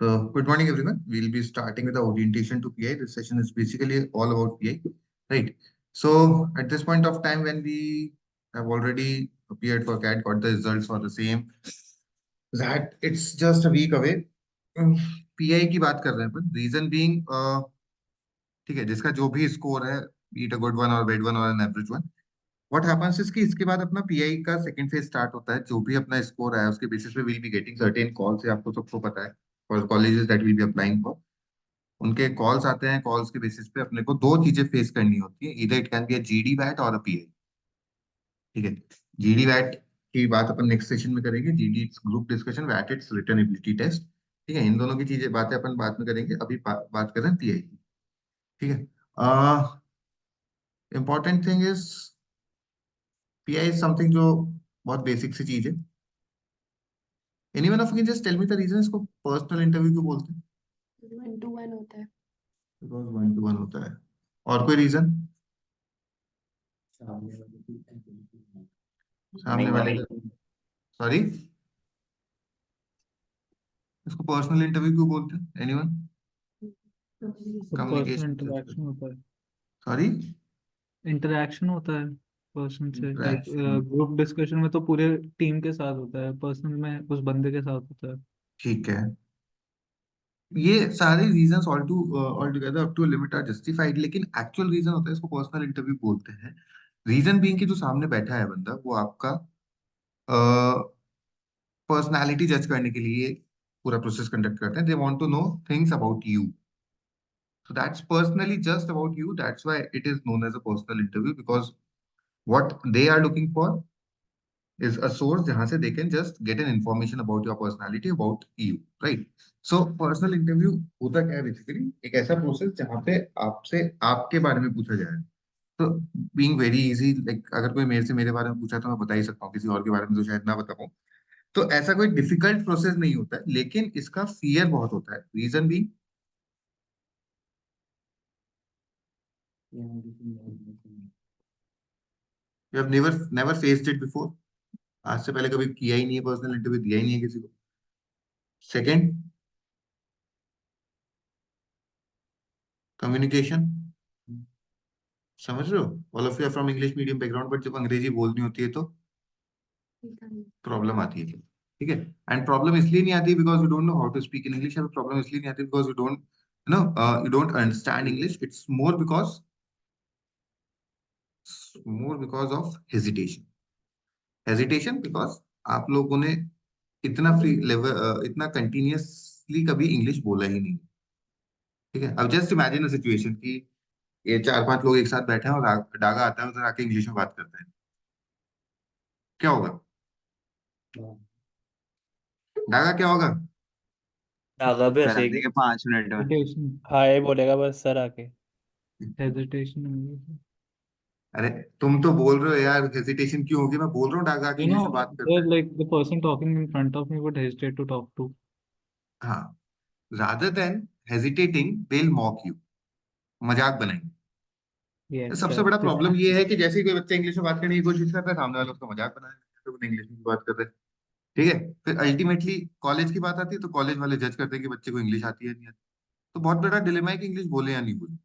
So, good morning, everyone. We'll be starting with the orientation to PI. This session is basically all about PI, right? So, at this point of time, when we have already appeared for CAT, got the results for the same, that it's just a week away. PI की बात कर रहे हैं अपन. Reason being, ठीक है, जिसका जो भी स्कोर है, be it a good one or bad one or an average one, what happens is कि इसके बाद अपना पीआई का सेकंड फेज स्टार्ट होता है. जो भी अपना स्कोर है उसके बेसिस पे will be getting certain calls. आपको सबको पता है for colleges that will be applying for. उनके कॉल्स आते हैं. कॉल्स के बेसिस पे अपने को दो चीजें फेस करनी होती है. इधर it can be a GD वैट और अ पीआई. ठीक है. जीडी वैट की बात अपन नेक्स्ट सेशन में करेंगे. जीडी इट्स ग्रुप डिस्कशन, वैट इट्स रिटन एबिलिटी टेस्ट. ठीक है. इन दोनों की चीजें बातें अपन बाद में करेंगे. अभी बात कर रहे हैं पीआई की. ठीक है. Important thing is PI is something जो बहुत बेसिक सी चीज है. Anyone of you can just tell me the reason इसको पर्सनल इंटरव्यू क्यों बोलते हैं? 1-to-1 होता है। बिकॉज 1-to-1 होता है. और कोई रीजन? सामने वाले का. सॉरी, इसको पर्सनल इंटरव्यू क्यों बोलते हैं? एनीवन? Personal communication. इंटरेक्शन होता है। सॉरी, इंटरेक्शन होता है पर्सन से, लाइक इंटरेक्शन. ग्रुप डिस्कशन में तो पूरे टीम के साथ होता है, पर्सनल में उस बंदे के साथ होता है। ठीक है. ये सारे reasons all together up to limit are justified, लेकिन एक्चुअल रीजन होता है इसको पर्सनल इंटरव्यू बोलते हैं. रीजन बीइंग कि जो सामने बैठा है बंदा वो आपका पर्सनालिटी जज करने के लिए पूरा प्रोसेस कंडक्ट करते हैं. They want to know things about you. So that's personally just about you. That's why it is known as a personal interview, because what they are looking for is a source जहां से they can just get an information about your personality, about you, right? So personal interview होता क्या है basically? एक ऐसा process जहां पे आपसे आपके बारे में पूछा जाए. तो बीइंग वेरी इजी, लाइक अगर कोई मेरे से मेरे बारे में पूछा तो मैं बता ही सकता हूँ. किसी और के बारे में तो शायद ना बता पाऊँ. तो ऐसा कोई डिफिकल्ट प्रोसेस नहीं होता है, लेकिन इसका फियर बहुत होता है. रीजन भी, you have never faced it before. आज से पहले कभी किया ही नहीं है पर्सनल इंटरव्यू, दिया ही नहीं है किसी को. Second, communication. समझ रहे हो? All of you are from English medium background, but जब अंग्रेजी बोलनी होती है तो प्रॉब्लम आती है. ठीक है. एंड प्रॉब्लम इसलिए नहीं आती because you don't know how to speak in English. Problem इसलिए नहीं आती because you don't understand English. It's more because of hesitation. Hesitation because आप लोगों ने इतना फ्री लेवल, इतना कंटिन्यूअसली कभी इंग्लिश बोला ही नहीं. ठीक है. अब जस्ट इमेजिन अ सिचुएशन कि ये चार पांच लोग एक साथ बैठे हैं और डागा आता है उधर आके इंग्लिश में बात करते हैं. क्या होगा? डागा क्या होगा? धागा भी करा हंसेगी। देंगे 5 मिनट में. हेजिटेशन, हाय बोलेगा बस सर आके। हेजिटेशन। अरे तुम तो बोल रहे हो यार हेजिटेशन क्यों होगी. मैं बोल रहा हूँ डागा आके You इंग्लिश में know, बात करता है. like the person talking in front of me would hesitate to talk to. हाँ. Rather than hesitating they will mock you. मजाक बनाएंगे. Yes, सबसे sir. बड़ा This प्रॉब्लम ये है कि जैसे ही कोई बच्चा इंग्लिश में बात करने की कोशिश करता है, सामने वाला उसका मजाक बनाने लगता है, तो इंग्लिश में बात कर रहे हैं. ठीक है. फिर अल्टीमेटली कॉलेज की बात आती है तो कॉलेज वाले जज करते हैं कि बच्चे को इंग्लिश आती है नहीं आती. तो बहुत बड़ा डिलेमा है कि इंग्लिश बोले या नहीं बोले.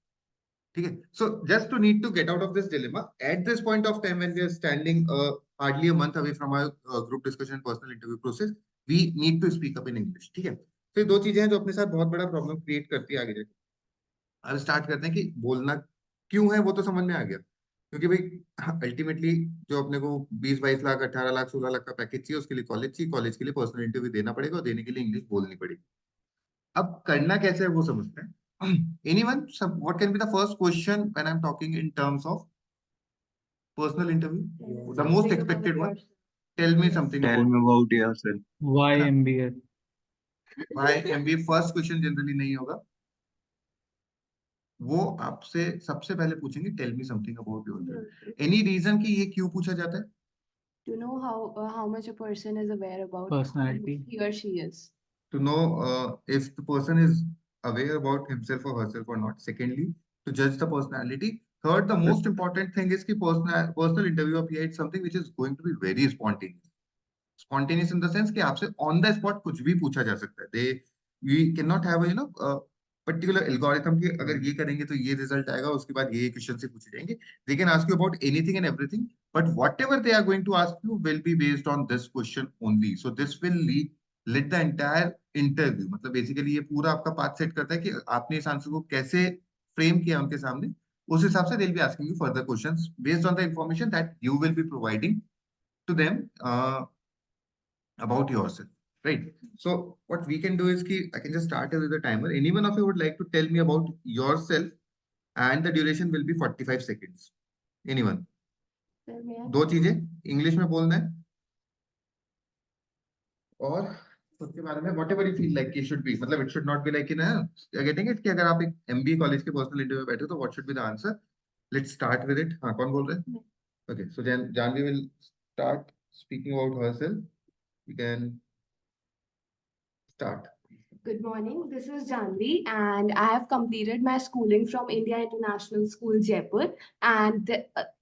ठीक है. So just to need to get out of this dilemma at this point of time when we are standing hardly a month away from our group discussion personal interview process, we need to speak up in English. ठीक है. फिर दो चीजें हैं जो अपने साथ बहुत बड़ा प्रॉब्लम क्रिएट करती है आगे जाके. अब स्टार्ट करते हैं कि बोलना क्यों है, वो तो समझ में आ गया. क्योंकि भाई अल्टीमेटली जो अपने को 20-22 लाख 18 लाख 16 लाख का पैकेज चाहिए, उसके लिए कॉलेज चाहिए. कॉलेज के लिए पर्सनल इंटरव्यू देना पड़ेगा और देने के लिए इंग्लिश बोलनी पड़ेगी. अब करना कैसे है वो समझते हैं. Anyone, what can be the first question when I am talking in terms of personal interview? The most expected one. Tell me something tell about. Me about yourself. why MBA? भाई एमबीए फर्स्ट क्वेश्चन जनरली नहीं होगा. वो आपसे सबसे पहले पूछेंगे tell me something about yourself. Any reason कि ये क्यों पूछा जाता है? To know how much a person is aware about who Personality. he or she is. To know if the person is aware about himself or herself or not. Secondly, to judge the personality. Third, the most important thing is कि personal interview of PI, it's something which is going to be very spontaneous. Spontaneous in the sense कि आपसे on the spot कुछ भी पूछा जा सकता है. We can not have particular algorithm कि अगर ये करेंगे तो ये रिजल्ट आएगा, उसके बाद ये क्वेश्चन से पूछे जाएंगे. They can ask you about anything and everything, but whatever they are going to ask you will be based on this question only. So this will lead the entire interview. मतलब basically ये पूरा आपका path set करता है कि आपने इस answer को कैसे फ्रेम किया उनके सामने. उस हिसाब से they'll be asking you further questions based on the information that you will be providing to them about yourself, right? So what we can do is ki I can just start with the timer. Any one of you would like to tell me about yourself, and the duration will be 45 seconds. Anyone? Sir, may I? दो चीजें English में बोलना है, और खुद के बारे में whatever you feel like it should be. मतलब it should not be like you're getting it कि अगर आप एक MBA कॉलेज के पर्सनल इंटरव्यू में बैठे हो तो what should be the answer. Let's start with it. हाँ, कौन बोल रहे हैं? Okay, so Janvi will start speaking about herself. You can start. Good morning. This is Janvi, and I have completed my schooling from India International School, Jaipur, and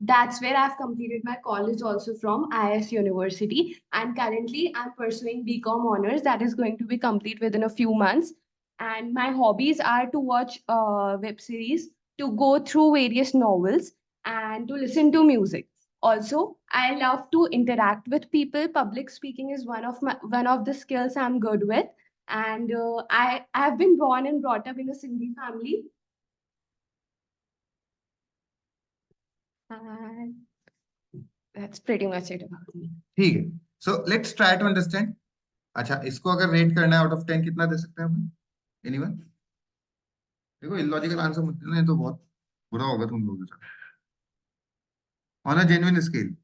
that's where I've completed my college also from IS University. And currently, I'm pursuing BCom honors that is going to be complete within a few months. And my hobbies are to watch web series, to go through various novels, and to listen to music. Also, I love to interact with people. Public speaking is one of the skills I'm good with, and I have been born and brought up in a Sindhi family. And that's pretty much it about me. ठीक है. So let's try to understand. अच्छा, इसको अगर rate करना है out of 10 कितना दे सकते हैं हम? एनीवन? देखो इलॉजिकल आंसर मत देना, ये तो बहुत बुरा होगा तुम लोगों के साथ. On a genuine scale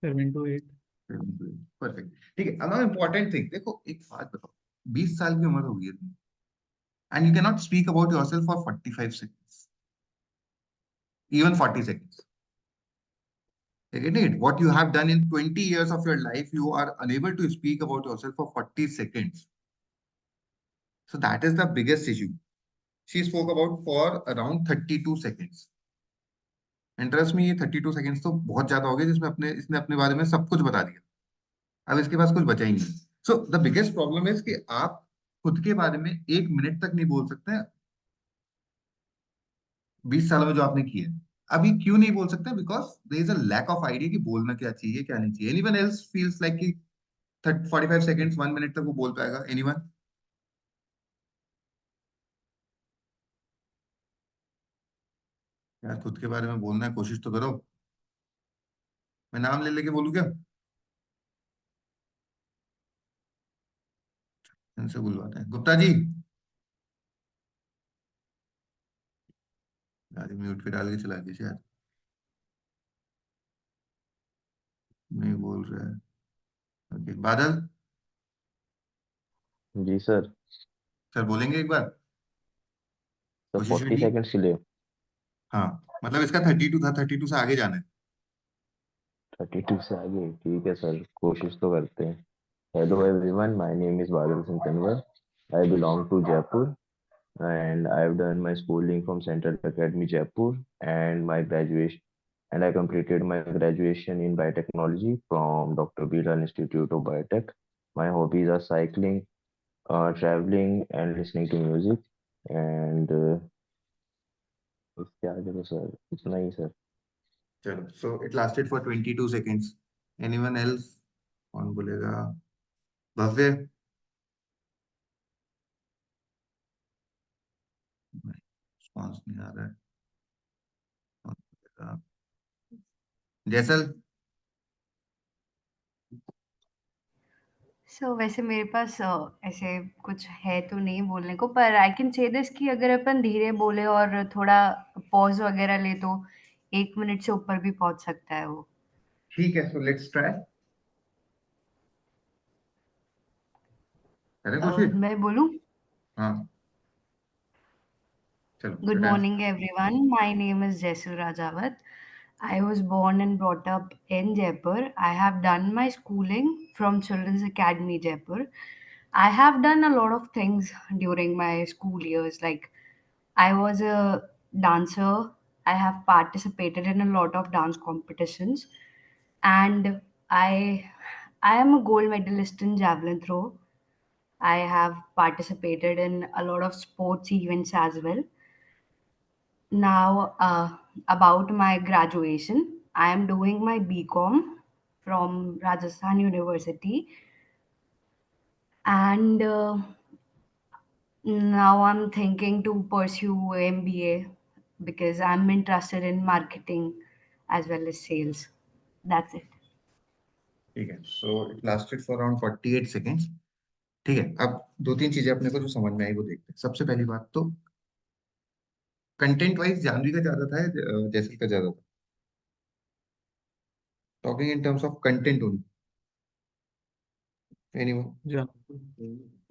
7 to 8. Perfect. ठीक है. अनदर इंपॉर्टेंट थिंग, देखो एक बात बताओ, 20 साल की उम्र हो गई है तुम्हें, and you can not speak about yourself for 45 seconds, even 40 seconds. Getting it? What you have done in 20 years of your life, you are unable to speak about yourself for 40 seconds. So that is the biggest issue. She spoke about for around 32 seconds. And trust me, ये 32 seconds तो बहुत ज्यादा हो गए जिसमें इसने अपने बारे में सब कुछ बता दिया. अब इसके पास कुछ बचा ही नहीं. So the biggest problem is कि आप खुद के बारे में 1 मिनट तक नहीं बोल सकते हैं 20 सालों में जो आपने किया है. अभी क्यों नहीं बोल सकते? Because there is a lack of idea कि बोलना क्या चाहिए क्या नहीं चाहिए. एनीवन एल्स फील्स लाइक कि 45 सेकंड्स 1 मिनट तक वो बोल पाएगा? एनीवन? यार खुद के बारे में बोलना है, कोशिश तो करो. मैं नाम ले लेके बोलूं क्या? इनसे बुलवाते हैं. गुप्ता जी, यार म्यूट पे डाल के चला गया शायद. नहीं बोल रहा है. ओके, बादल जी सर. सर बोलेंगे एक बार? सर कोशिश 40 रखिए. सेकंड्स के लिए. हाँ, मतलब इसका 32 था, 32 से आगे जाना है. 32 से आगे ठीक है सर, कोशिश तो करते हैं. Hello everyone, my name is Badal Singh Tanwar. I belong to Jaipur and I've done my schooling from Central Academy Jaipur and my graduation and I completed my graduation in biotechnology from Dr. Bilal Institute of Biotech. My hobbies are cycling, traveling and listening to music and इसके आगे तो sir इतना ही sir. चलो, so it lasted for 22 seconds. Anyone else? कौन बोलेगा? भव्य? Response नहीं आ रहा है. कौन बोलेगा? जैसल? सो वैसे मेरे पास ऐसे कुछ है तो नहीं बोलने को, पर आई कैन से दिस कि अगर अपन धीरे बोले और थोड़ा पॉज़ वगैरह ले तो 1 मिनट से ऊपर भी पहुँच सकता है वो। ठीक है, सो लेट्स ट्राई. करें कोशिश? मैं बोलूँ? हाँ, चलो. Good morning, everyone. My name is Jaisul Rajawat. I was born and brought up in Jaipur. I have done my schooling from Children's Academy, Jaipur. I have done a lot of things during my school years. Like, I was a dancer. I have participated in a lot of dance competitions, and I I am a gold medalist in javelin throw. I have participated in a lot of sports events as well. Now, about my graduation, I am doing my BCom from Rajasthan University, and now I'm thinking to pursue MBA because I'm interested in marketing as well as sales. That's it. ठीक है, so it lasted for around 48 seconds. ठीक है, अब दो तीन चीजें अपने को जो समझ में आई वो देखते हैं. सबसे पहली बात तो कंटेंट वाइज जानवी का ज्यादा था या जैसल का ज्यादा था? Talking in terms of content only, anyone?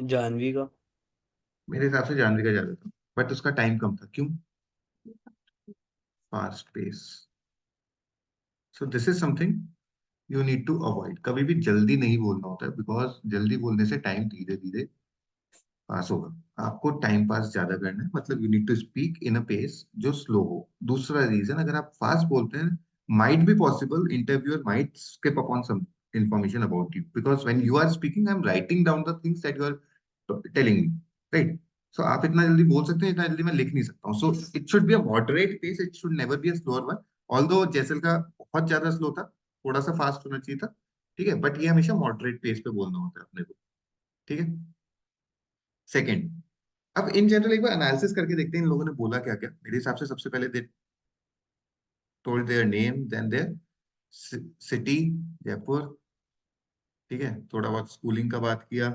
Janvi का। मेरे हिसाब से जानवी का ज्यादा था, बट उसका टाइम कम था. क्यों? Fast pace. So this is something you need to avoid. कभी भी जल्दी नहीं बोलना होता है, बिकॉज जल्दी बोलने से टाइम धीरे धीरे पास होगा. आपको टाइम पास ज्यादा करना है, मतलब you need to speak in a pace जो स्लो हो. दूसरा रीजन, अगर आप फास्ट बोलते हैं, might be possible interviewer might skip upon some information about you, because when you are speaking I'm writing down the things that you are telling me, right? So आप इतना जल्दी बोल सकते हैं, इतना जल्दी मैं लिख नहीं सकता हूँ. So it should be a moderate pace, it should never be a slower one. Although जैसल का बहुत ज्यादा स्लो था, थोड़ा सा फास्ट होना चाहिए था, ठीक है, बट ये हमेशा मॉडरेट पेस पे बोलना होता है अपने को. ठीक है. सेकेंड, अब इन जनरल एक बार एनालिसिस करके देखते हैं इन लोगों ने बोला क्या क्या. मेरे हिसाब से सबसे पहले they told their name, then their city, Jaipur. ठीक है, थोड़ा बहुत स्कूलिंग का बात किया,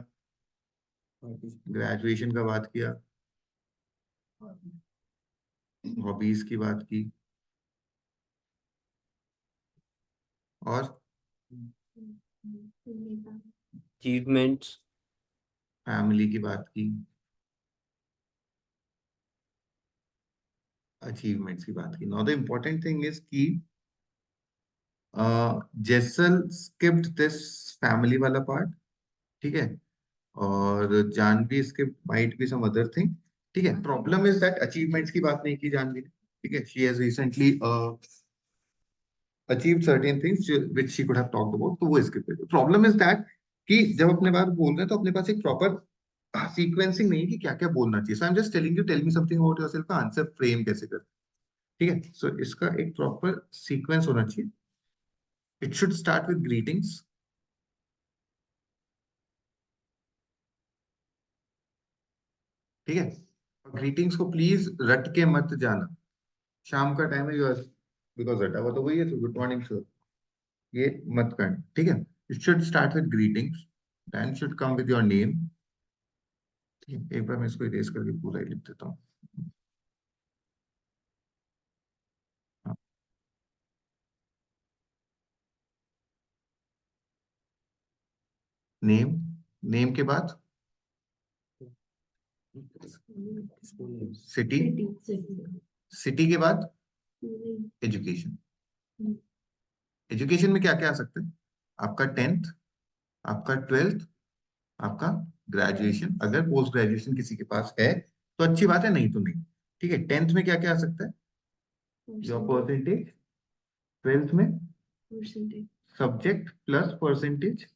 ग्रेजुएशन का बात किया, हॉबीज की बात की, और अचीवमेंट्स। फैमिली की बात की, अचीवमेंट्स की बात की. Now the important thing is कि जेसल स्किप्ड दिस फैमिली वाला पार्ट. ठीक है, और Janvi skipped might be some other thing. ठीक है, प्रॉब्लम इज दैट अचीवमेंट्स की बात नहीं की जानवी ने. ठीक है, she has recently achieved certain things which she could have talked about, तो वो skip कर दो. Problem is that कि जब अपने बात बोल रहे हैं तो अपने पास एक प्रॉपर सीक्वेंसिंग नहीं है कि क्या क्या बोलना चाहिए. So I'm just telling you, tell me something about yourself का आंसर फ्रेम कैसे कर. ठीक है, so इसका एक प्रॉपर सीक्वेंस होना चाहिए. It should start with greetings. ठीक है, ग्रीटिंग्स को प्लीज रट के मत जाना. शाम का टाइम है, यू बिकॉज रटा हुआ तो वही है, तो गुड मॉर्निंग सर, ये मत करना. ठीक है, it should start with greetings, then should come with your name. एक बार मैं इसको इरेज करके पूरा ही लिख देता हूँ. नेम, नेम के बाद सिटी, सिटी के बाद एजुकेशन. एजुकेशन में क्या क्या आ सकता है? आपका 10th, आपका 12th, आपका ग्रेजुएशन. अगर पोस्ट ग्रेजुएशन किसी के पास है तो अच्छी बात है, नहीं तो नहीं. ठीक है, 10th में क्या क्या आ सकता है? Your percentage. 12th में subject plus percentage.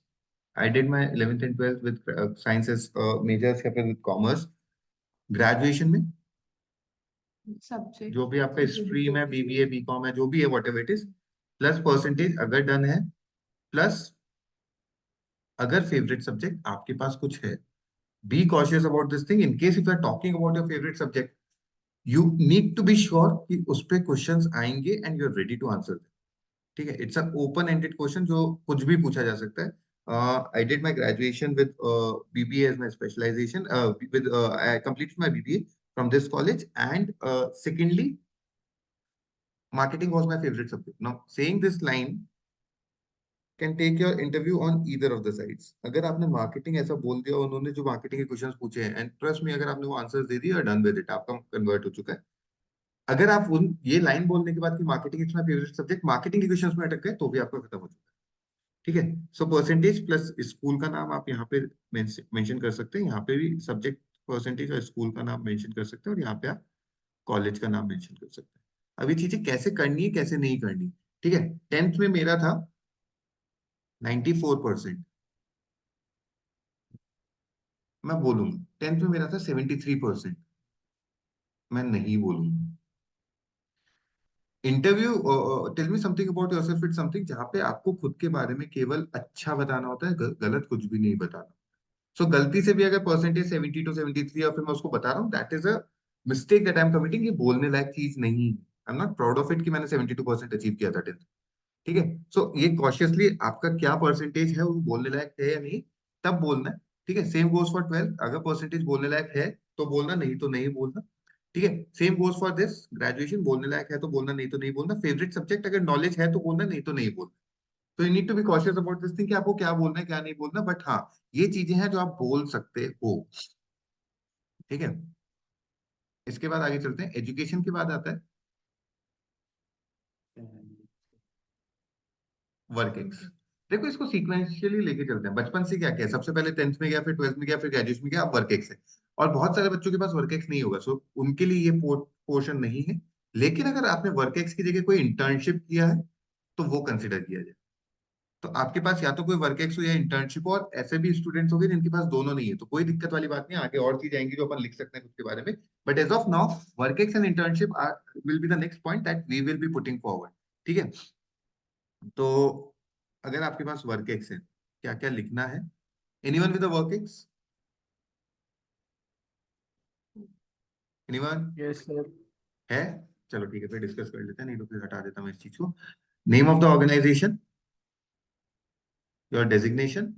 I did my 11th and 12th with sciences majors या फिर with commerce. Graduation में subject जो भी आपका स्ट्रीम है, BBA, BCom है, जो भी है, whatever it is, plus percentage अगर डन है, प्लस अगर फेवरेट सब्जेक्ट आपके पास कुछ है. Be cautious about this thing. In case if you are talking about your favorite subject, you need to be sure कि उस पे क्वेश्चंस आएंगे and you are ready to answer them. ठीक है, it's a open ended question जो कुछ भी पूछा जा सकता है. I did my graduation with BBA as my specialization. I completed my BBA from this college, and secondly, marketing was my favorite subject. Now, saying this line can take your interview on either of the sides. अगर आपने marketing ऐसा बोल दिया, उन्होंने जो marketing के questions पूछे हैं, and trust me, अगर आपने वो answers दे दिए, done with it, आपका convert हो चुका है. अगर आप ये लाइन बोलने के बाद कि marketing is my favourite subject, marketing के क्वेश्चंस में अटक गए, तो भी आपका खत्म हो चुका है. ठीक है, सो परसेंटेज प्लस स्कूल का नाम आप यहाँ पे मेंशन कर सकते हैं. यहाँ पे भी सब्जेक्ट, परसेंटेज और स्कूल का नाम मेंशन कर सकते हैं, और यहाँ पे आप कॉलेज का नाम मेंशन कर सकते हैं. अब ये चीजें कैसे करनी है, कैसे नहीं करनी. ठीक है, 10th में मेरा था 94%. मैं बोलूंगा। 10th में मेरा था 73%, मैं नहीं बोलूंगा। Interview, tell me something about yourself, it's something जहाँ पे आपको खुद के बारे में केवल अच्छा बताना होता है, गलत कुछ भी नहीं बताना। सो गलती से भी अगर परसेंटेज 72 73 और फिर मैं उसको बता रहा हूँ, that is a mistake that I am committing. ये बोलने लायक चीज नहीं है। I am not proud of it कि मैंने 72% अचीव किया था 10th। ठीक है। सो ये कॉशियसली आपका क्या परसेंटेज है वो बोलने लायक है या नहीं, तब बोलना है। ठीक है। सेम गोज फॉर 12, अगर परसेंटेज बोलने लायक है तो बोलना, नहीं तो नहीं बोलना। ठीक है। Same goes for this, graduation बोलने लायक है तो बोलना, नहीं तो नहीं बोलना। फेवरेट सब्जेक्ट अगर नॉलेज है तो बोलना, नहीं तो नहीं बोलना। तो you need to be cautious about this thing कि आपको क्या बोलना है क्या नहीं बोलना। बट हाँ, ये चीजें हैं जो आप बोल सकते हो। ठीक है। इसके बाद आगे चलते हैं, एजुकेशन के बाद आता है वर्क एक्स। देखो इसको सीक्वेंशियली लेके चलते हैं। बचपन से क्या क्या है? सबसे पहले 10th में गया, फिर 12th में गया, फिर ग्रेजुएशन में गया, अब वर्क एक्स है। और बहुत सारे बच्चों के पास वर्क एक्स नहीं होगा, सो उनके लिए ये पोर्शन नहीं है। लेकिन अगर आपने वर्क एक्स की जगह कोई इंटर्नशिप किया है तो वो कंसिडर किया जाए। तो आपके पास या तो कोई वर्क एक्स हो या इंटर्नशिप हो, और ऐसे भी स्टूडेंट्स हो गए जिनके पास दोनों नहीं है, तो कोई दिक्कत वाली बात नहीं है। आगे और चीज आएंगी जो अपन लिख सकते हैं उसके बारे में। But as of now, work ex and internship will be the next point that we will be putting forward. ठीक है। तो अगर आपके पास वर्क एक्स है, क्या क्या लिखना है? Anyone with a work ex? Anyone yes sir. है? चलो ठीक है, फिर डिस्कस कर लेते हैं, नहीं तो फिर हटा देता हूँ इस चीज को। Name of the organization, your designation,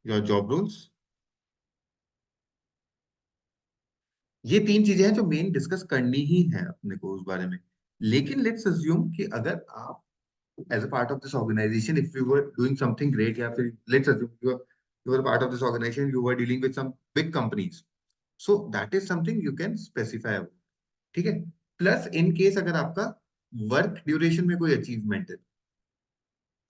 your job roles. ये तीन चीजें हैं जो मेन डिस्कस करनी ही है अपने को उस बारे में। लेकिन लेट्स अज्यूम कि अगर आप as a part of this organization, if you were doing something great, या फिर let's assume you were part of this organization, you were dealing with some big companies, so that is something you can specify about. ठीक है। Plus इन case अगर आपका work duration में कोई achievement है,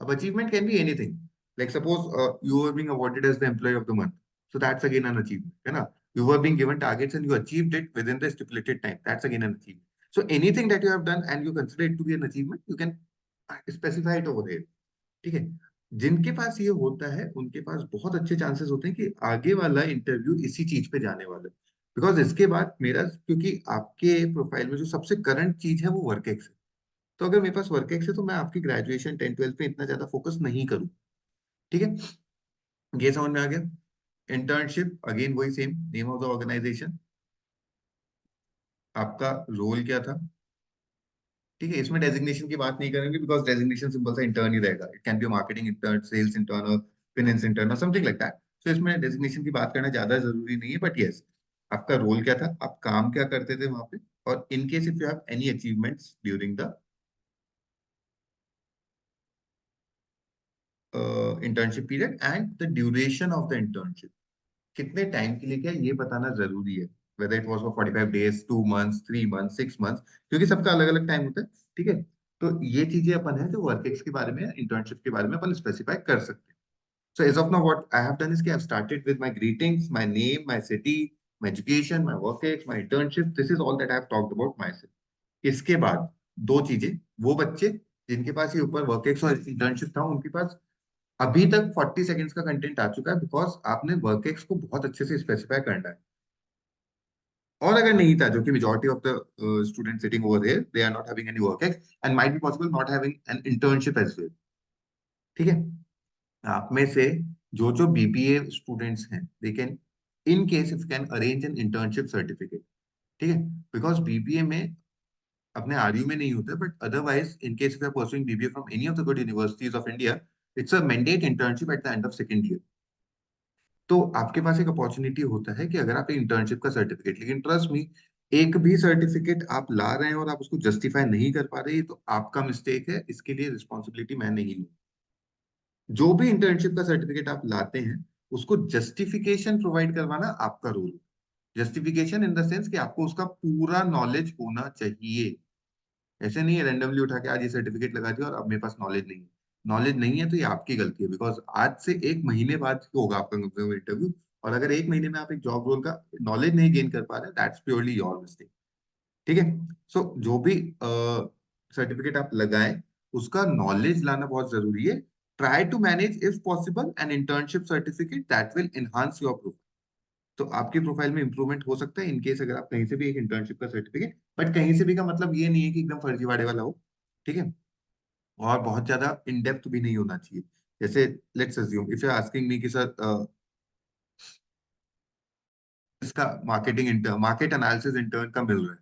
अब achievement can be anything, like suppose you are being awarded as the employee of the month, so that's again an achievement, है ना? You were being given targets and you achieved it within the stipulated time, that's again an achievement. So anything that you have done and you consider it to be an achievement, you can specify it over there. ठीक है। जिनके पास ये होता है उनके पास बहुत अच्छे chances होते हैं कि आगे वाला इंटरव्यू इसी चीज पे जाने वाला है। बिकॉज इसके बाद मेरा, क्योंकि आपके प्रोफाइल में जो सबसे करंट चीज है वो वर्क एक्स है, तो अगर मेरे पास वर्क एक्स है तो मैं आपकी ग्रेजुएशन 10 12 पे इतना ज्यादा फोकस नहीं करूँ। ठीक है। ये समझ में आ गया। इंटर्नशिप अगेन वही same, name of the organization, आपका रोल क्या था। ठीक है। इसमें डेजिग्नेशन की बात नहीं करेंगे बिकॉज डेजिग्नेशन सिंपल सा इंटर्न ही रहेगा। It can be marketing intern, sales intern और फाइनेंस इंटर्न और समथिंग लाइक दैट। सो इसमें डेजिग्नेशन की बात करना ज्यादा जरूरी नहीं है। बट यस, आपका रोल क्या था, आप काम क्या करते थे वहां पे, और इन case if you have any achievements during the internship period and the duration of the internship, कितने टाइम के लिए क्या, ये बताना जरूरी है। Whether it was for 45 days, 2 months, 3 months, 6 months, क्योंकि सबका अलग अलग टाइम होता है। ठीक है। तो ये चीजें अपन है जो वर्क एक्स के बारे में, इंटर्नशिप के बारे में अपन स्पेसिफाई कर सकते हैं। So as of now, what I have done is कि I've started with my greetings, my name, my city, my education, my work ex, my internship. This is all that I have talked about myself. इसके बाद दो चीजें, वो बच्चे जिनके पास ये ऊपर वर्क एक्स और इंटर्नशिप था, उनके पास अभी तक 40 सेकंड्स का कंटेंट आ चुका है, बिकॉज आपने वर्क एक्स को बहुत अच्छे से स्पेसिफाई करना है। और अगर नहीं था, जो कि majority of the student sitting over there, they are not having any work ex and might be possible not having an internship as well. ठीक है। आप में से जो बीबीए स्टूडेंट्स हैं, they can, in case if can arrange an internship certificate. ठीक है। Because BBA में अपने आरयू में नहीं होता, but otherwise in case if you are pursuing BBA from any of the good universities of India, it's a mandate internship at the end of second year. तो आपके पास एक अपॉर्चुनिटी होता है कि अगर आप इंटर्नशिप का सर्टिफिकेट, लेकिन ट्रस्ट मी, एक भी सर्टिफिकेट आप ला रहे हैं और आप उसको जस्टिफाई नहीं कर पा रहे, तो आपका मिस्टेक है, इसके लिए रिस्पॉन्सिबिलिटी मैं नहीं लूँ। जो भी इंटर्नशिप का सर्टिफिकेट आप लाते हैं, उसको जस्टिफिकेशन प्रोवाइड करवाना आपका role. Justification in the sense कि आपको उसका पूरा नॉलेज होना चाहिए। ऐसे नहीं है रैंडमली उठा के आज ये सर्टिफिकेट लगा दिया और अब मेरे पास नॉलेज नहीं है। नॉलेज नहीं है तो ये आपकी गलती है, बिकॉज आज से 1 महीने बाद होगा आपका इंटरव्यू, और अगर 1 महीने में आप एक जॉब रोल का नॉलेज नहीं गेन कर पा रहे, दैट्स प्योरली योर मिस्टेक। ठीक है। सो जो भी सर्टिफिकेट आप लगाएं, उसका नॉलेज लाना बहुत जरूरी है, try to manage if possible an internship certificate that will enhance your profile. तो आपकी प्रोफाइल में इंप्रूवमेंट हो सकता है इन केस अगर आप कहीं से भी एक इंटर्नशिप का सर्टिफिकेट, बट कहीं से भी का मतलब ये नहीं है कि एकदम फर्जीवाड़े वाला हो, ठीक है, और बहुत ज्यादा इन डेप्थ भी नहीं होना चाहिए। जैसे let's assume if you asking me कि सर इसका मार्केट एनालिसिस इंटर्न का मिल रहा है,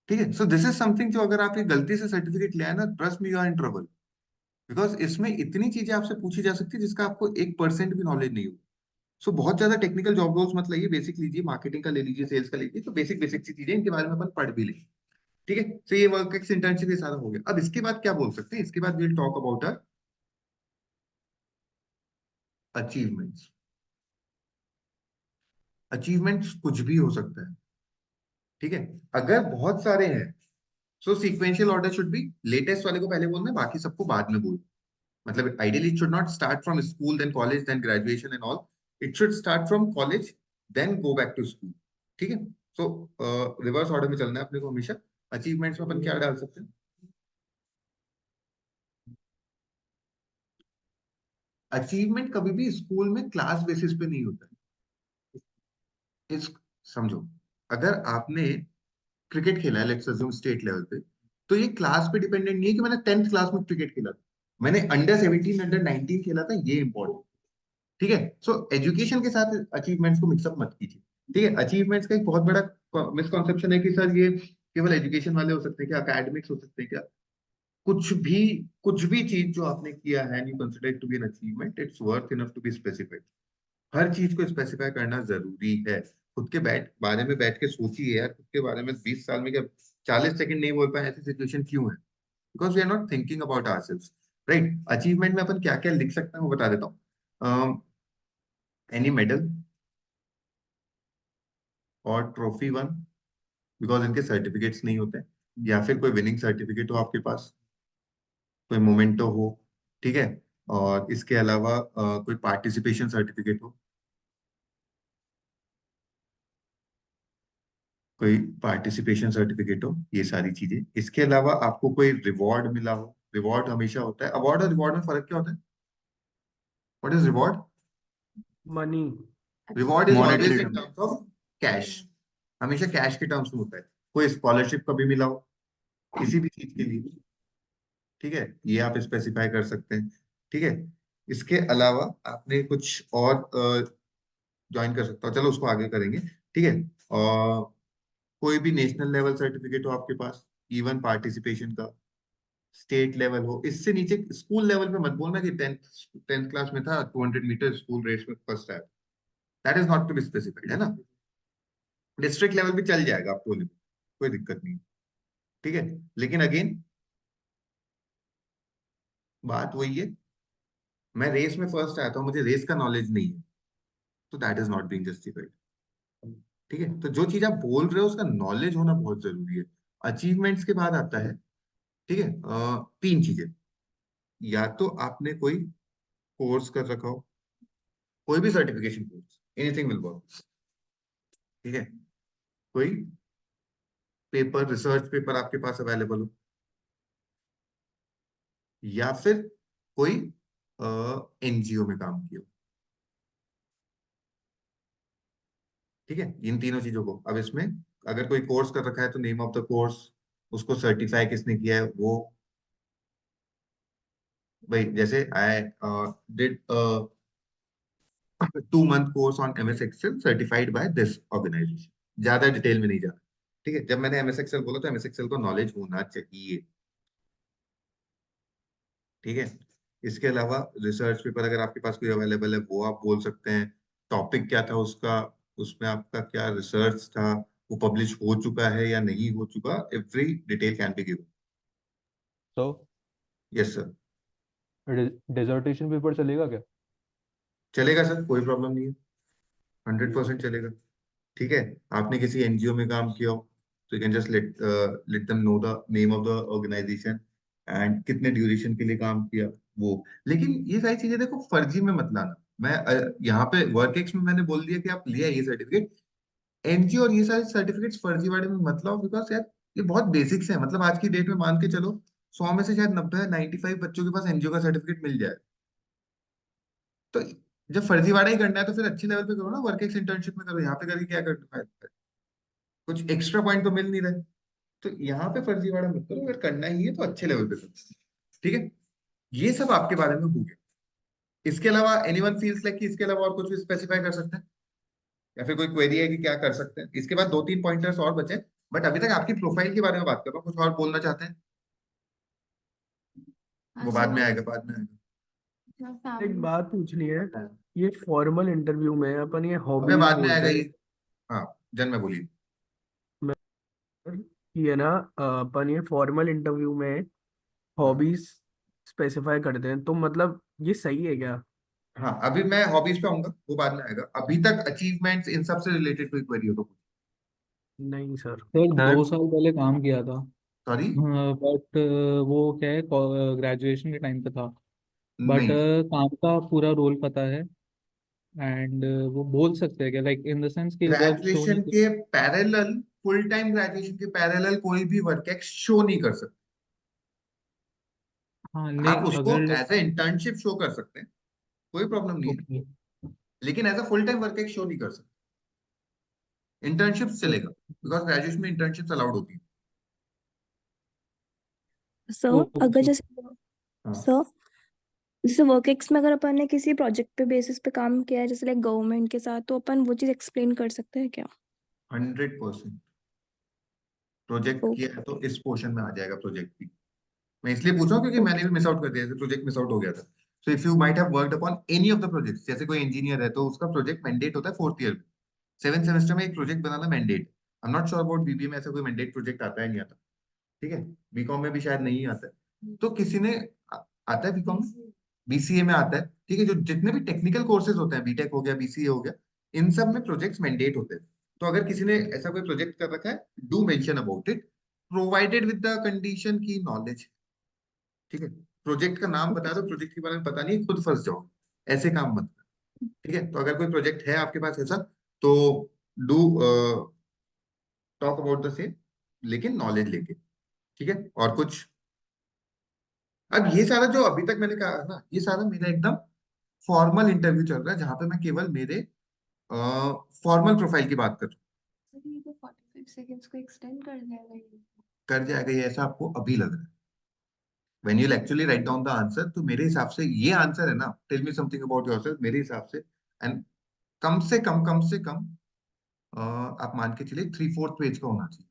ठीक है, सो दिस इज समथिंग जो अगर आप ये गलती से सर्टिफिकेट ले आए ना, trust me you are in trouble, because इसमें इतनी चीजें आपसे पूछी जा सकती है जिसका आपको 1% भी नॉलेज नहीं हो। सो बहुत ज्यादा टेक्निकल जॉब रोल्स मत लाइए, बेसिक लीजिए, मार्केटिंग का ले लीजिए, सेल्स का लीजिए, तो बेसिक बेसिक सी चीजें इनके बारे में अपन पढ़ भी लेंगे, ठीक है। तो ये वर्क एक्स इंटर्नशिप ये सारा हो गया। अब इसके बाद क्या बोल सकते हैं, इसके बाद will talk about our achievements. Achievements कुछ भी हो सकता है, ठीक है, अगर बहुत सारे हैं so sequential order should be, latest वाले को पहले बोलना है, बाकी सबको बाद में बोलना। मतलब ideally it should not start from school then college then graduation and all, it should start from college then go back to school, ठीक है। सो रिवर्स ऑर्डर में चलना है अपने को हमेशा। अचीवमेंट्स में अपन क्या डाल सकते हैं, अचीवमेंट कभी भी स्कूल में क्लास बेसिस पे नहीं होता है। इस समझो, अगर आपने क्रिकेट खेला है लेट्स अज्यूम स्टेट लेवल पे, तो ये क्लास पे डिपेंडेंट नहीं है कि मैंने 10th क्लास में क्रिकेट खेला था, मैंने अंडर 17 अंडर 19 खेला था, ये इंपॉर्टेंट, ठीक है। सो एजुकेशन के साथ अचीवमेंट्स को मिक्सअप मत कीजिए, ठीक है। अचीवमेंट्स का एक बहुत बड़ा मिसकॉन्सेप्शन है कि सर ये केवल एजुकेशन वाले हो सकते हैं क्या, अकेडमिक्स हो सकते हैं क्या, कुछ भी चीज जो आपने किया है and you consider it to be an achievement, it's worth enough to be specified. हर चीज को स्पेसिफाई करना जरूरी है। खुद के बारे में बैठ के सोचिए यार, खुद के बारे में 20 साल में क्या 40 सेकंड नहीं बोल पाए, ऐसी सिचुएशन क्यों है, because we are not thinking about ourselves, right. Achievement में अपन क्या क्या लिख सकते हैं वो बता देता हूँ। एनी मेडल और ट्रॉफी वन, बिकॉज इनके सर्टिफिकेट्स नहीं होते हैं, या फिर कोई विनिंग सर्टिफिकेट हो आपके पास, कोई मोमेंटो हो, ठीक है, और इसके अलावा कोई पार्टिसिपेशन सर्टिफिकेट हो, कोई पार्टिसिपेशन सर्टिफिकेट हो, ये सारी चीजें। इसके अलावा आपको कोई रिवॉर्ड मिला हो, रिवॉर्ड हमेशा होता है, अवार्ड और रिवॉर्ड में फर्क क्या होता है, what is reward, money, reward is monetary always in terms of cash, हमेशा कैश के टर्म्स में होता है। कोई स्कॉलरशिप कभी मिला हो किसी भी चीज के लिए, ठीक है, ये आप स्पेसिफाई कर सकते हैं, ठीक है। इसके अलावा आपने कुछ और ज्वाइन कर सकता हो, चलो उसको आगे करेंगे, ठीक है। और कोई भी नेशनल लेवल सर्टिफिकेट हो आपके पास, इवन पार्टिसिपेशन का, स्टेट लेवल हो, इससे नीचे स्कूल लेवल पे मत बोलना कि टेंथ क्लास में था 200 मीटर स्कूल रेस में फर्स्ट आया, that is not to be specified, है ना। डिस्ट्रिक्ट लेवल भी चल जाएगा आपको, कोई दिक्कत नहीं, ठीक है। लेकिन अगेन बात वही है, मैं रेस में फर्स्ट आया था, मुझे रेस का नॉलेज नहीं है, तो that is not being justified, ठीक है। तो जो चीज आप बोल रहे हो उसका नॉलेज होना बहुत जरूरी है। अचीवमेंट्स के बाद आता है, ठीक है, तीन चीजें, या तो आपने कोई कोर्स कर रखा हो, कोई भी certification course, anything will work, ठीक है, कोई पेपर रिसर्च पेपर आपके पास अवेलेबल हो, या फिर कोई एनजीओ में काम किया हो, ठीक है। इन तीनों चीजों को, अब इसमें अगर कोई कोर्स कर रखा है तो नेम ऑफ द कोर्स, उसको सर्टिफाई किसने किया है वो, भाई जैसे I did 2 month course on MS Excel certified by this organization, ज्यादा डिटेल में नहीं जाना, ठीक है। जब मैंने MS Excel बोला तो MS Excel को नॉलेज होना चाहिए, ठीक है। इसके अलावा रिसर्च पेपर अगर आपके पास कोई अवेलेबल है वो आप बोल सकते हैं, टॉपिक क्या था उसका, उसमें आपका क्या रिसर्च था, वो पब्लिश हो चुका है या नहीं हो चुका, every detail can be given. तो यस सर, डिसर्टेशन पेपर चलेगा क्या? चलेगा सर, कोई प्रॉब्लम नहीं है, 100% चलेगा, ठीक है। आपने किसी एनजीओ में काम किया हो तो you can just let them know the name of the organization and कितने ड्यूरेशन के लिए काम किया वो। लेकिन ये सारी चीजें देखो फर्जी में मत लाना। मैं यहाँ पे वर्कएक्स में मैंने बोल दिया कि आप ले आइए सर्टिफिकेट, एनजीओ और ये सारे सर्टिफिकेट्स फर्जीवाड़े में मत लाओ, बिकॉज यार ये बहुत बेसिक्स है। मतलब आज की डेट में मान के चलो 100 में से शायद 90-95 बच्चों के पास एनजीओ का सर्टिफिकेट मिल जाए। तो जब फर्जीवाड़ा ही करना है तो फिर अच्छे लेवल पे करो ना, वर्क एक्स इंटर्नशिप में करो, यहाँ पे करके क्या करना है? कुछ एक्स्ट्रा पॉइंट तो मिल नहीं रहे। तो यहाँ पे फर्जीवाड़ा मत करो, अगर करना ही है तो अच्छे लेवल पे करो। ठीक है, ये सब आपके बारे में हो गया। इसके अलावा एनीवन फील्स लाइक कि इसके अलावा और कुछ भी स्पेसिफाई कर सकते हैं, या फिर कोई क्वेरी है कि क्या कर सकते हैं? इसके बाद 2-3 पॉइंटर्स और बचे, बट अभी तक आपकी प्रोफाइल के बारे में बात कर रहा हूँ। कुछ और बोलना चाहते हैं? वो बाद में आएगा, बाद में आएगा। एक बात पूछनी है, ये फॉर्मल इंटरव्यू में अपन ये अबे हॉबीज बाद में बोलते आएगा हैं ये। हाँ, जन्म में बोलिए। कि है ना, अपन ये फॉर्मल इंटरव्यू में हॉबीज स्पेसिफाई करते हैं, तो मतलब ये सही है क्या? हाँ, अभी मैं हॉबीज पे आऊंगा, वो बाद में आएगा। अभी तक अचीवमेंट्स इन सब से रिलेटेड कोई क्वेरी हो तो? नहीं सर। सर सर 2 साल पहले काम किया था, सॉरी, बट वो क्या है, ग्रेजुएशन के टाइम पे था। बट नहीं। काम का पूरा रोल पता है। एंड वो बोल सकते हैं क्या, लाइक इन द सेंस कि वर्क शो नहीं ग्रेजुएशन कर। के पैरेलल, फुल टाइम ग्रेजुएशन के पैरेलल कोई भी वर्क एक्स शो नहीं कर सकते। हाँ आप नहीं, उसको अगर एज ए इंटर्नशिप शो कर सकते हैं, कोई प्रॉब्लम नहीं है, ओके लेकिन as a full time work ex show नहीं कर सकते। इंटर्नशिप चलेगा, बिकॉज ग्रेजुएशन में इंटर्नशिप अलाउड होती है। सर अगर ओके। जैसे हाँ, सर जैसे वर्क एक्स में अगर अपन ने किसी प्रोजेक्ट पे बेसिस पे काम किया है जैसे लाइक गवर्नमेंट के साथ, तो अपन वो चीज एक्सप्लेन कर सकते हैं क्या? 100% प्रोजेक्ट किया ओके। है तो इस पोर्शन में आ जाएगा प्रोजेक्ट भी। मैं इसलिए पूछ रहा हूँ क्योंकि मैंने ओके। भी मिस आउट कर दिया, प्रोजेक्ट मिस आउट हो गया था। So if you might have worked upon any of the projects, जैसे कोई इंजीनियर है तो उसका प्रोजेक्ट मैंडेट होता है 4th ईयर में। 7th सेमेस्टर में एक project banana mandate. I am not sure about BBA में ऐसा कोई मैंडेट प्रोजेक्ट आता है नहीं आता। ठीक है, बीकॉम में भी शायद नहीं आता है। तो किसी ने आता है बीकॉम में, बीसीए में आता है। ठीक है, जो जितने भी टेक्निकल कोर्सेज होते हैं, बीटेक हो गया, बीसीए हो गया, इन सब में प्रोजेक्ट्स मैंडेट होते हैं। तो अगर किसी ने ऐसा कोई प्रोजेक्ट कर रखा है, do mention about it, provided with the condition की नॉलेज। ठीक है, प्रोजेक्ट का नाम बता दो, प्रोजेक्ट के बारे में पता नहीं, खुद फंस जाओ, ऐसे काम मत करो। ठीक है, तो अगर कोई प्रोजेक्ट है आपके पास ऐसा, तो do talk about the same, लेकिन नॉलेज लेके। ठीक है, और कुछ? अब ये सारा जो अभी तक मैंने कहा ना, ये सारा मेरा एकदम फॉर्मल इंटरव्यू चल रहा है, जहां पे मैं केवल मेरे फॉर्मल प्रोफाइल की बात कर रहा हूँ। सर ये तो 45 सेकेंड्स को एक्सटेंड कर जाएगा ये। कर जाएगा ये, ऐसा आपको अभी लग रहा है? When you actually write down the answer, तो मेरे हिसाब से ये आंसर है ना, tell me something about yourself, मेरे हिसाब से। एंड कम से कम आप मान के चलिए 3/4 पेज का होना चाहिए।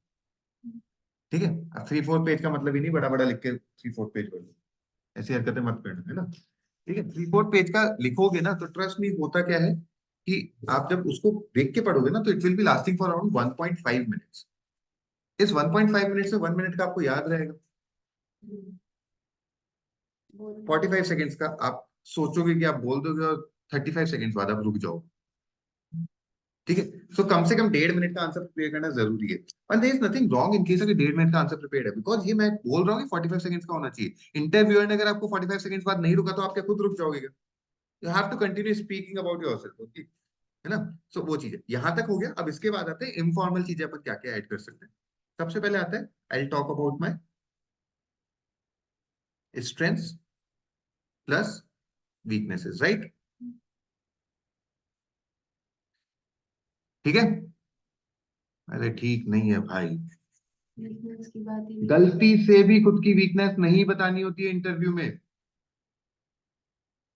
ठीक है, अब 3/4 पेज का मतलब ही नहीं बड़ा बड़ा लिख के 3/4 पेज कर लो, ऐसी हरकतें मत करना, है ना? ठीक है, 3/4 पेज का लिखोगे ना, तो ट्रस्ट मी, होता क्या है कि आप जब उसको देख के पढ़ोगे ना, तो it will be lasting for around 1.5 minutes. इस 1.5 मिनट से 1 मिनट का आपको याद रहेगा। 45 सेकेंड्स का आप सोचोगे कि आप बोल दोगे, और 35 सेकेंड्स बाद आप रुक जाओगे। ठीक है, सो कम से कम 1.5 मिनट का आंसर प्रिपेयर करना जरूरी है। और there is nothing wrong in case अगर 1.5 मिनट का आंसर प्रिपेयर है, बिकॉज ये मैं बोल रहा हूँ कि 45 सेकंड्स का होना चाहिए। इंटरव्यूअर ने अगर आपको 45 सेकंड्स बाद नहीं रुका, तो आप क्या खुद रुक जाओगे क्या? You have to continue speaking about yourself, okay? है ना? सो वो चीज है, यहाँ तक हो गया। अब इसके बाद आते हैं इनफॉर्मल चीजें, अपन क्या क्या ऐड कर सकते हैं। सबसे पहले आता है, I will talk about my strengths plus weaknesses, right? ठीक है, अरे ठीक नहीं है भाई, वीकनेस की बात ही नहीं गलती से भी खुद की वीकनेस नहीं बतानी होती है इंटरव्यू में।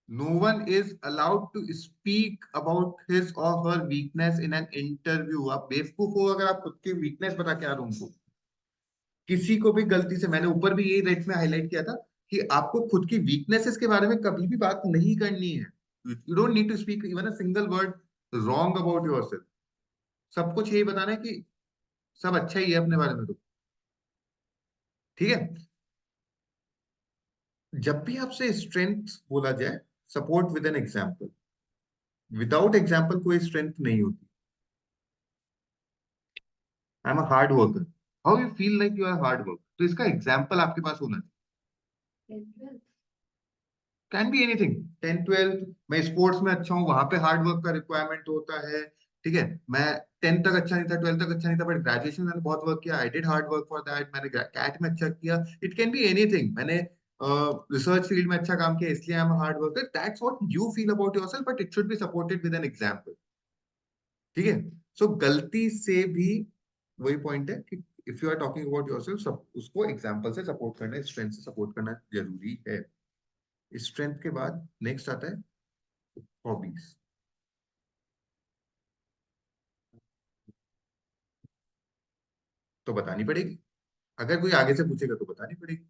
No one is allowed to speak about his और her weakness in an interview. आप बेवकूफ हो अगर आप खुद की वीकनेस बता के आ रहे हो उनको। किसी को भी गलती से, मैंने ऊपर भी यही रेट में हाईलाइट किया था कि आपको खुद की वीकनेसेस के बारे में कभी भी बात नहीं करनी है। You don't need to speak even a single word wrong about yourself. सब कुछ यही बताना है कि सब अच्छा ही है अपने बारे में। तो ठीक है, जब भी आपसे स्ट्रेंथ बोला जाए, support with an example. Without example कोई स्ट्रेंथ नहीं होती। I am a hard worker, how you feel like you are hard work, तो इसका एग्जाम्पल आपके पास होना चाहिए। Can be anything, 10th 12th मैं स्पोर्ट्स में अच्छा हूँ, वहां पे हार्ड वर्क का रिक्वायरमेंट होता है। ठीक है, मैं 10th तक अच्छा नहीं था, 12th तक अच्छा नहीं था, बट ग्रेजुएशन मैंने बहुत वर्क किया, I did hard work for that, मैंने कैट में अच्छा किया, इट कैन बी एनीथिंग, मैंने रिसर्च फील्ड में अच्छा काम किया, इसलिए I am hard worker, that's what you feel about yourself, but it should be supported with an example. ठीक है, सो गलती से भी वही पॉइंट है कि if you are talking about yourself, सब उसको एग्जांपल से सपोर्ट करना है, स्ट्रेंथ से सपोर्ट करना जरूरी है। स्ट्रेंथ के बाद नेक्स्ट आता है हॉबीज। तो बतानी पड़ेगी, अगर कोई आगे से पूछेगा तो बतानी पड़ेगी।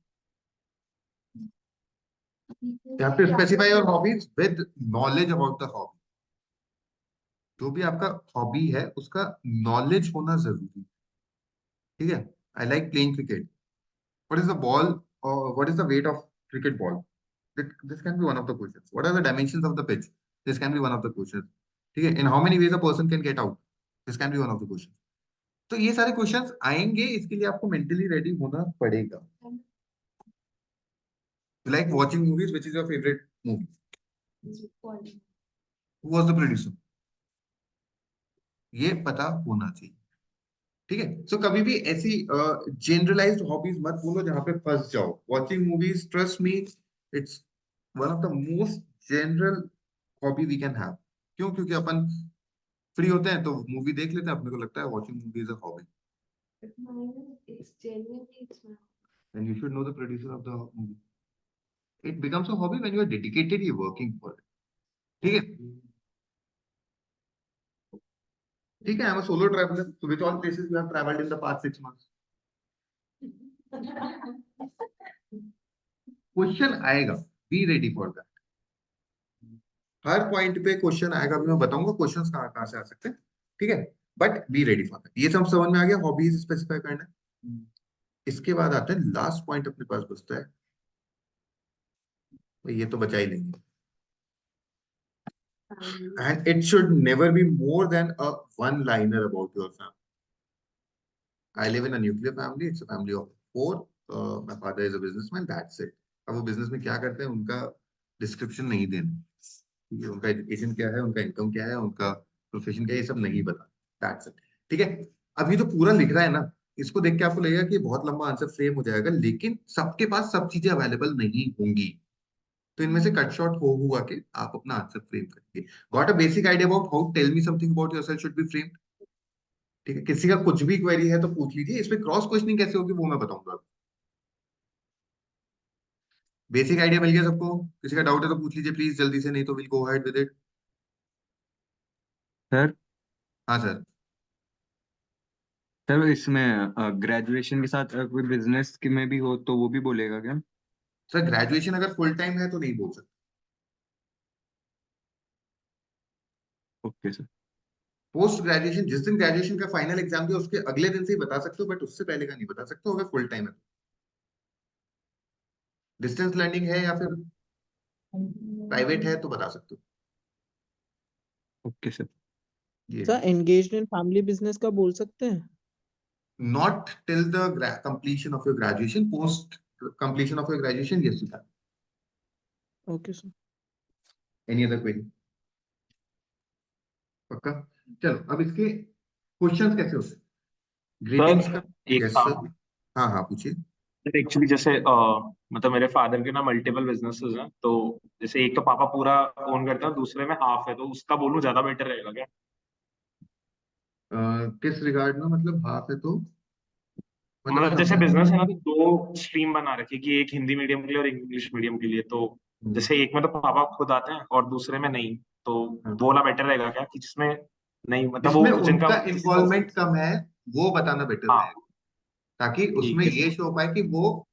You have to specify your hobbies with knowledge about the hobby. जो भी आपका हॉबी है उसका नॉलेज होना जरूरी है। ठीक है, I like playing cricket, what is the ball और what is the weight of cricket ball, this can be one of the questions, what are the dimensions of the pitch, this can be one of the questions. ठीक है, in how many ways a person can get out, this can be one of the questions. तो ये सारे questions आएंगे, इसके लिए आपको mentally ready होना पड़ेगा। Like watching movies, which is your favourite movie, who was the producer, ये पता होना चाहिए। ठीक है, सो कभी भी ऐसी जनरलाइज्ड हॉबीज मत बोलो जहां पे फंस जाओ। Watching movies, trust me, it's one of the most general hobby we can have. क्यों? क्योंकि अपन फ्री होते हैं तो मूवी देख लेते हैं, अपने को लगता है watching movie is a hobby, and you should know the producer of the movie. It becomes a hobby when you are dedicatedly working for it. ठीक है, ठीक है, I am a solo traveller, so which all places you have travelled in the past 6 months? Question आएगा, be ready for that. हर point पे question आएगा, अभी मैं बताऊंगा क्वेश्चंस कहाँ कहाँ से आ सकते हैं। ठीक है, but B ready for that. ये सब समझ में आ गया, हॉबीज स्पेसिफाई करना है। इसके बाद आते हैं लास्ट पॉइंट अपने पास बचता है, तो ये तो बचा ही लेंगे, and it should never be more than a one liner about your family. I live in a nuclear family. It's a family of 4. My father is a businessman. That's it. अब वो बिजनेस में क्या करते हैं उनका description नहीं देना, ठीक है, उनका एजुकेशन क्या है, उनका इनकम क्या है, उनका प्रोफेशन क्या है, ये सब नहीं बता। That's it. ठीक है, अभी तो पूरा लिख रहा है ना, इसको देख के आपको लगेगा कि बहुत लंबा आंसर फ्रेम हो जाएगा, लेकिन सबके पास सब चीजें अवेलेबल नहीं होंगी, तो इनमें से कट शॉर्ट हो हुआ के आप अपना आंसर फ्रेम करेंगे। Got a basic idea about how tell me something about yourself should be framed. ठीक है, किसी का कुछ भी क्वेरी है तो पूछ लीजिए, इसमें क्रॉस क्वेश्चनिंग कैसे होगी वो मैं बताऊंगा। बेसिक आइडिया मिल गया सबको? किसी का डाउट है तो पूछ लीजिए प्लीज जल्दी से, नहीं तो will go ahead with it. Sir हाँ सर। सर इसमें ग्रेजुएशन के साथ कोई बिजनेस के में भी हो तो वो भी बोलेगा क्या? सर ग्रेजुएशन अगर फुल टाइम है तो नहीं बोल सकते। Okay sir. पोस्ट ग्रेजुएशन, जिस दिन ग्रेजुएशन का फाइनल एग्जाम दिया उसके अगले दिन से ही बता सकते हो, बट उससे पहले का नहीं बता सकते हो अगर फुल टाइम है। डिस्टेंस लर्निंग है या फिर प्राइवेट है तो बता सकते हो। Okay sir. ये sir engaged in family business का बोल सकते हैं? Not till the completion of your graduation, post completion of your graduation yes you can. Okay sir. Any other query? पक्का? चलो अब इसके क्वेश्चंस कैसे होते हैं? ग्रीटिंग्स का, एक यस सर, हाँ हाँ पूछिए। एक्चुअली जैसे मतलब मेरे फादर के ना मल्टीपल बिजनेसेस हैं, तो जैसे एक तो पापा पूरा ओन करते हैं, दूसरे में हाफ है, तो उसका बोलूं ज्यादा बेटर रहेगा क्या? किस रिगार्ड में, मतलब हाफ है तो मतलब मैं मतलब जैसे समझा बिजनेस है ना, नहीं। तो 2 स्ट्रीम बना रखी है कि एक हिंदी मीडियम के लिए और इंग्लिश मीडियम के लिए, तो जैसे एक में तो पापा खुद आते हैं और दूसरे में नहीं, तो हाँ। वो वाला बेटर रहेगा क्या कि जिसमें नहीं, मतलब जिसमें वो जिनका उनका इन्वॉल्वमेंट कम है वो बताना बेटर हाँ रहेगा, ताकि ठीक उसमें है ये शो पाए कि वो